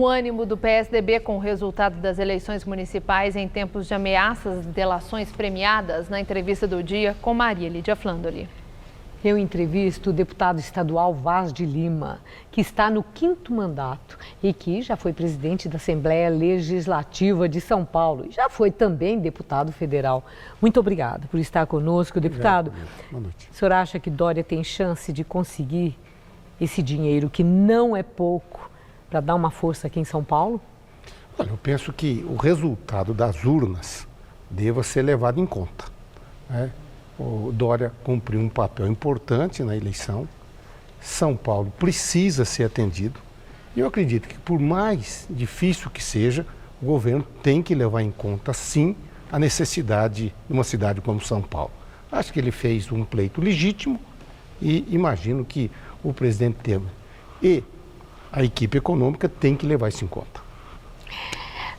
O ânimo do PSDB com o resultado das eleições municipais em tempos de ameaças de delações premiadas, na entrevista do dia com Maria Lídia Flandoli. Eu entrevisto o deputado estadual Vaz de Lima, que está no 5º mandato e que já foi presidente da Assembleia Legislativa de São Paulo e já foi também deputado federal. Muito obrigada por estar conosco, deputado. Boa noite. O senhor acha que Dória tem chance de conseguir esse dinheiro, que não é pouco, para dar uma força aqui em São Paulo? Olha, eu penso que o resultado das urnas deva ser levado em conta, né? O Dória cumpriu um papel importante na eleição. São Paulo precisa ser atendido. E eu acredito que, por mais difícil que seja, o governo tem que levar em conta, sim, a necessidade de uma cidade como São Paulo. Acho que ele fez um pleito legítimo e imagino que o presidente Temer e a equipe econômica tem que levar isso em conta.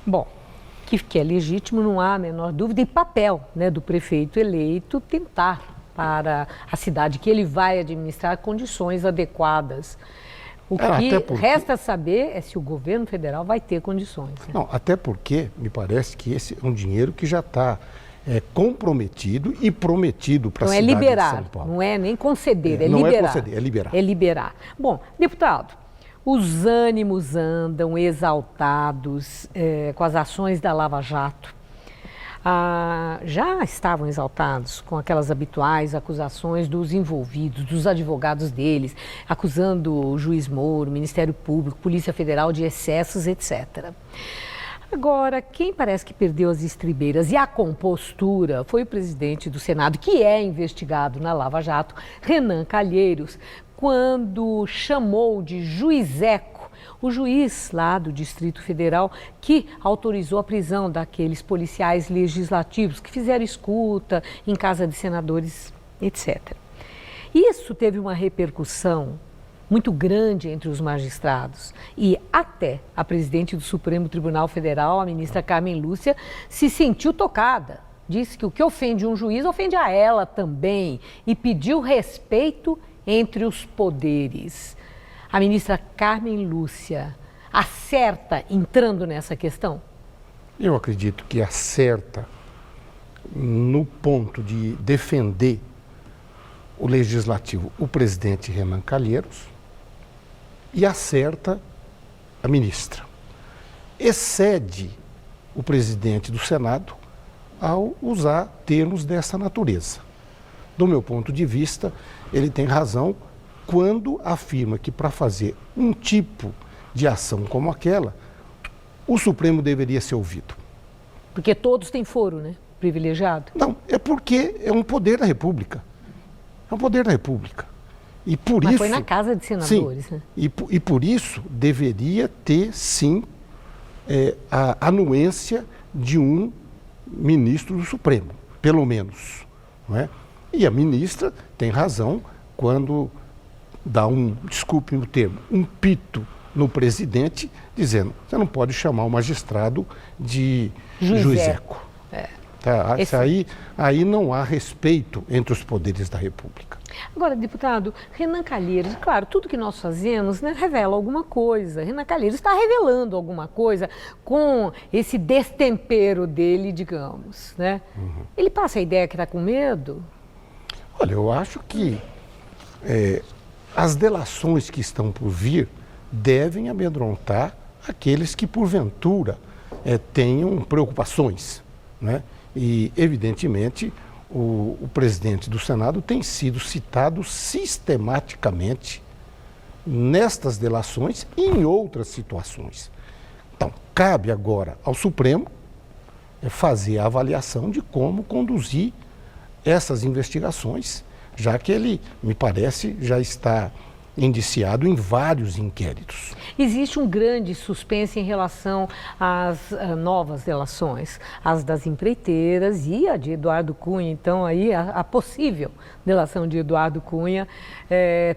Bom, que é legítimo, não há a menor dúvida, e papel, né, do prefeito eleito tentar para a cidade que ele vai administrar condições adequadas. O que resta saber é se o governo federal vai ter condições. Né? Não, até porque me parece que esse é um dinheiro que já está comprometido e prometido para a cidade de São Paulo. Não é nem conceder, é liberar. Não é conceder, é liberar. É liberar. Bom, deputado, os ânimos andam exaltados com as ações da Lava Jato. Já estavam exaltados com aquelas habituais acusações dos envolvidos, dos advogados deles, acusando o juiz Moro, Ministério Público, Polícia Federal de excessos, etc. Agora, quem parece que perdeu as estribeiras e a compostura foi o presidente do Senado, que é investigado na Lava Jato, Renan Calheiros, quando chamou de juizeco o juiz lá do Distrito Federal que autorizou a prisão daqueles policiais legislativos que fizeram escuta em casa de senadores, etc. Isso teve uma repercussão muito grande entre os magistrados e até a presidente do Supremo Tribunal Federal, a ministra Carmen Lúcia, se sentiu tocada. Disse que o que ofende um juiz ofende a ela também e pediu respeito entre os poderes. A ministra Carmen Lúcia acerta entrando nessa questão? Eu acredito que acerta no ponto de defender o legislativo, o presidente Renan Calheiros, e acerta a ministra. Excede o presidente do Senado ao usar termos dessa natureza. Do meu ponto de vista, ele tem razão quando afirma que para fazer um tipo de ação como aquela, o Supremo deveria ser ouvido. Porque todos têm foro, né? Privilegiado. Não, é porque é um poder da República. É um poder da República. E por Mas isso, foi na Casa de Senadores, sim, né? E por isso deveria ter, sim, a anuência de um ministro do Supremo, pelo menos, não é? E a ministra tem razão quando dá desculpe o termo, um pito no presidente, dizendo, você não pode chamar o magistrado de juizeco. Tá? Aí não há respeito entre os poderes da República. Agora, deputado, Renan Calheiros, claro, tudo que nós fazemos, né, revela alguma coisa. Renan Calheiros está revelando alguma coisa com esse destempero dele, digamos, né? Uhum. Ele passa a ideia que está com medo? Olha, eu acho que as delações que estão por vir devem amedrontar aqueles que, porventura, tenham preocupações, né? E, evidentemente, o presidente do Senado tem sido citado sistematicamente nestas delações e em outras situações. Então, cabe agora ao Supremo fazer a avaliação de como conduzir essas investigações, já que ele, me parece, já está indiciado em vários inquéritos. Existe um grande suspense em relação às novas delações, as das empreiteiras e a de Eduardo Cunha. Então, aí a possível delação de Eduardo Cunha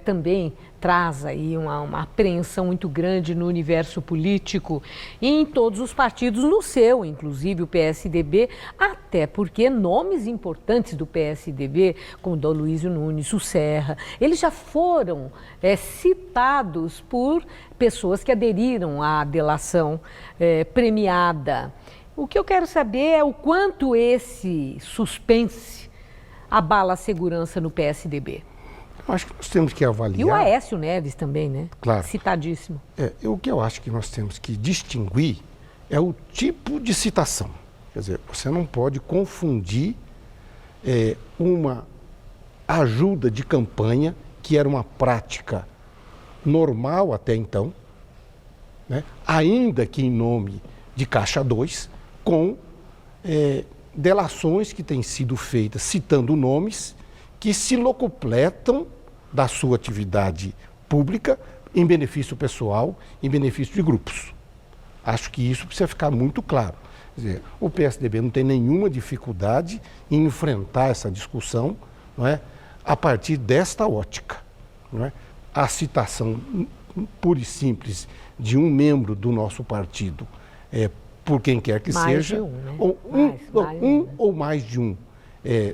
também traz aí uma apreensão muito grande no universo político e em todos os partidos, no seu, inclusive o PSDB, até porque nomes importantes do PSDB, como o Aloysio Nunes, o Serra, eles já foram citados por pessoas que aderiram à delação premiada. O que eu quero saber é o quanto esse suspense abala a segurança no PSDB. Eu acho que nós temos que avaliar... E o Aécio Neves também, né? Claro. Citadíssimo. O que eu acho que nós temos que distinguir é o tipo de citação. Quer dizer, você não pode confundir uma ajuda de campanha, que era uma prática normal até então, né? Ainda que em nome de Caixa 2, com delações que têm sido feitas citando nomes que se locupletam da sua atividade pública em benefício pessoal, em benefício de grupos. Acho que isso precisa ficar muito claro. Quer dizer, o PSDB não tem nenhuma dificuldade em enfrentar essa discussão, não é, a partir desta ótica. Não é? A citação pura e simples de um membro do nosso partido, por quem quer que seja, ou ou mais de um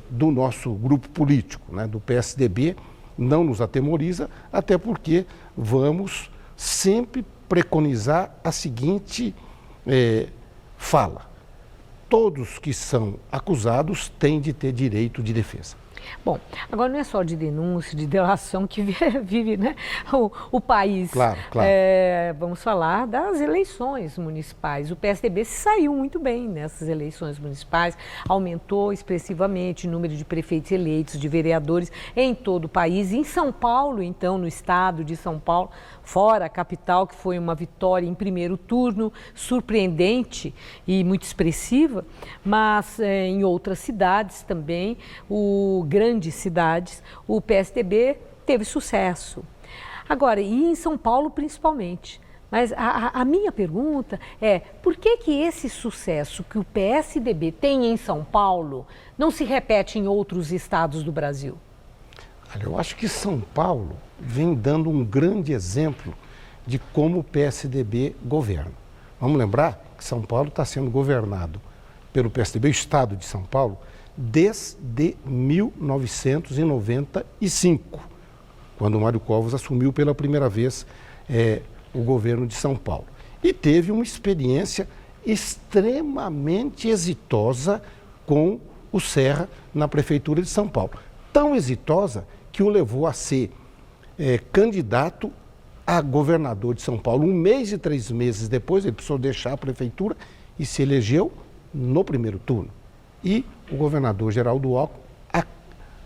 do nosso grupo político, né, do PSDB, não nos atemoriza, até porque vamos sempre preconizar a seguinte fala: todos que são acusados têm de ter direito de defesa. Bom, agora não é só de denúncia, de delação que vive, né, o país. Claro, claro. Vamos falar das eleições municipais. O PSDB saiu muito bem nessas eleições municipais, aumentou expressivamente o número de prefeitos eleitos, de vereadores em todo o país. Em São Paulo, então, no estado de São Paulo, fora a capital, que foi uma vitória em primeiro turno, surpreendente e muito expressiva, mas em outras cidades também, grandes cidades, o PSDB teve sucesso. Agora, e em São Paulo principalmente. Mas a minha pergunta é, por que esse sucesso que o PSDB tem em São Paulo não se repete em outros estados do Brasil? Olha, eu acho que São Paulo vem dando um grande exemplo de como o PSDB governa. Vamos lembrar que São Paulo está sendo governado pelo PSDB, o estado de São Paulo, desde 1995, quando o Mário Covas assumiu pela primeira vez o governo de São Paulo. E teve uma experiência extremamente exitosa com o Serra na Prefeitura de São Paulo. Tão exitosa que o levou a ser candidato a governador de São Paulo. 1 mês e 3 meses depois, ele precisou deixar a prefeitura e se elegeu no primeiro turno. E o governador Geraldo Alckmin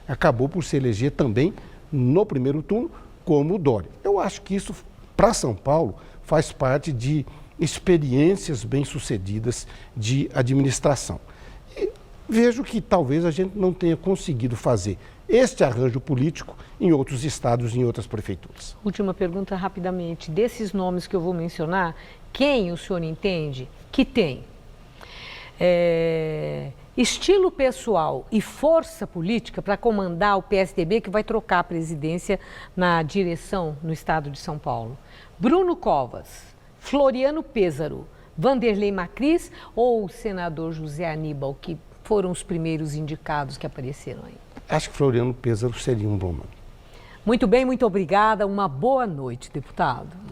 acabou por se eleger também no primeiro turno, como o Dória. Eu acho que isso, para São Paulo, faz parte de experiências bem-sucedidas de administração. E vejo que talvez a gente não tenha conseguido fazer este arranjo político em outros estados e em outras prefeituras. Última pergunta rapidamente. Desses nomes que eu vou mencionar, quem o senhor entende que tem estilo pessoal e força política para comandar o PSDB, que vai trocar a presidência na direção no estado de São Paulo? Bruno Covas, Floriano Pêssaro, Vanderlei Macris ou o senador José Aníbal, que foram os primeiros indicados que apareceram aí? Acho que Floriano Pêssaro seria um bom nome. Muito bem, muito obrigada. Uma boa noite, deputado.